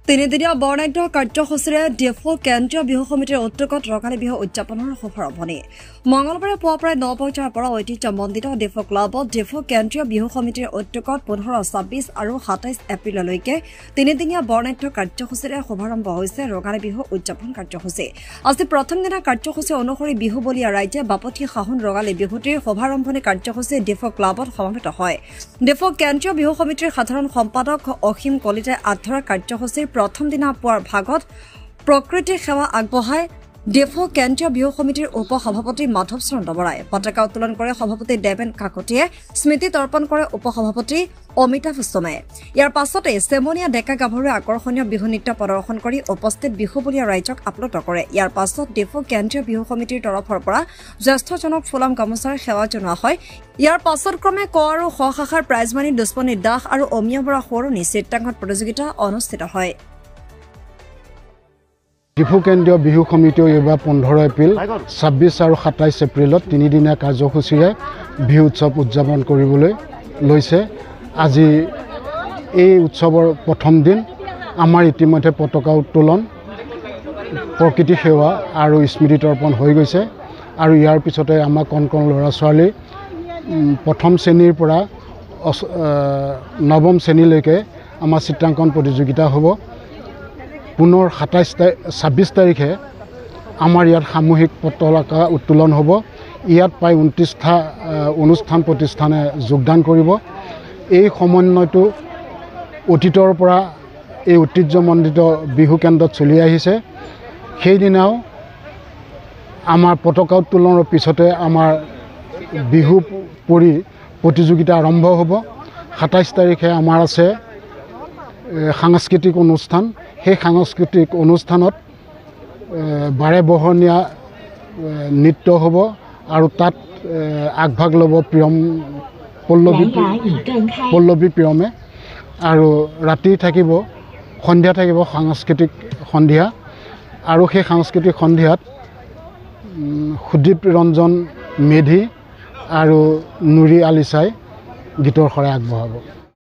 তিনিদিনীয়া বৰ্ণাঢ্য কাৰ্যসূচীৰে ডিএফঅ কেন্দ্ৰীয় বিহু সমিতিৰ উদ্যোগত ৰঙালী বিহু উদযাপনৰ শুভাৰম্ভণি মঙলবাৰে পুৱা প্ৰায় 9 বজাৰ পৰা ঐতিহ্যমণ্ডিত ডিএফঅ ক্লাবত ডিএফঅ কেন্দ্ৰীয় বিহু সমিতিৰ উদ্যোগত 15, 26 আৰু 27 এপ্ৰিললৈকে তিনিদিনীয়া বৰ্ণাঢ্য কাৰ্যসূচীৰে শুভাৰম্ভ হৈছে ৰঙালী বিহু উদযাপন কাৰ্যসূচী। আজি প্ৰথম দিনা কাৰ্যসূচী অনুসৰি বিহু বলীয়া ৰাইজে বাপতি সাহোন ৰঙালী বিহুটিৰ শুভাৰম্ভণি কাৰ্যসূচী ডিএফঅ ক্লাবত সমাবেত হয়। ডিএফঅ কেন্দ্ৰীয় বিহু সমিতিৰ সাধাৰণ সম্পাদক অসীম কলিতাই আধৰা কাৰ্যসূচীৰ প্ৰথম দিনা পুৱাৰ ভাগত প্ৰকৃতি সেৱা আগবঢ়ায় ডিএফঅ কেন্দ্ৰীয় বিহু সমিতিৰ উপ সভাপতি মাধৱ চন্দ্ৰ বৰাই। পতাকা উত্তোলন কৰে সভাপতি দেবেন কাকতিয়ে, স্মৃতি তৰ্পণ কৰে উপ সভাপতি অমিতাভ সোমে। ইয়াৰ পাছতে চেমনীয়া ডেকা গাভৰুৱে আকৰ্ষণীয় বিহু নৃত্য প্ৰদৰ্শন কৰি উপস্থিত বিহুবলীয়া ৰাইজক আপ্লুত কৰে। ইয়াৰ পাছত ডিএফঅ কেন্দ্ৰীয় বিহু সমিতিৰ তৰফৰ পৰা জ্যেষ্ঠজনক ফুলাম গামোচাৰ সেৱা জনোৱা হয়। ইয়াৰ পাছত ক্ৰমে ক আৰু খ শাখাৰ প্ৰাইজমানি দুষ্মণি দাস আৰু অমিয়া বৰা সৰুণী চিত্ৰাংকন প্ৰতিযোগিতা অনুষ্ঠিত হয়। ডিএফঅ কেন্দ্ৰীয় বিহু সমিতিয়ে এইবাৰ 15 এপ্ৰিল, 26 আৰু 27 এপ্ৰিলত তিনিদিনীয়া কাৰ্যসূচীৰে বিহু উৎসৱ উদযাপন কৰিবলৈ লৈছে। আজি এই উৎসৱৰ প্ৰথম দিন আমাৰ ইতিমধ্যে পতাকা উত্তোলন, প্ৰকৃতি সেৱা আৰু স্মৃতি তৰ্পণ হৈ গৈছে আৰু ইয়াৰ পিছতে আমাৰ কণ ল'ৰা ছোৱালী প্ৰথম শ্ৰেণীৰ পৰা নৱম শ্ৰেণীলৈকে আমাৰ চিত্ৰাংকন প্ৰতিযোগিতা হ'ব। পুনৰ 26 তাৰিখে আমাৰ ইয়াত সামূহিক পতাকা উত্তোলন হ'ব। ইয়াত প্ৰায় 29টা অনুষ্ঠান প্ৰতিষ্ঠানে যোগদান কৰিব। এই সমন্বয়টো অতীতৰ পৰা এই ঐতিহ্যমণ্ডিত বিহু কেন্দ্ৰত চলি আহিছে। সেইদিনাও আমাৰ পতাকা উত্তোলনৰ পিছতে আমাৰ বিহু প্ৰতিযোগিতা আৰম্ভ হ'ব। 27 তাৰিখে আমাৰ আছে সাংস্কৃতিক অনুষ্ঠান। সেই সাংস্কৃতিক অনুষ্ঠানত বাৰে বহনীয়া নৃত্য হ'ব আৰু তাত আগভাগ ল'ব পল্লৱী প্ৰিয়মে আৰু ৰাতি থাকিব, সন্ধিয়া থাকিব সাংস্কৃতিক সন্ধিয়া আৰু সেই সাংস্কৃতিক সন্ধিয়াত সুদীপ ৰঞ্জন মেধি আৰু নুৰি আলিচাই গীতৰ শৰাই আগবঢ়াব।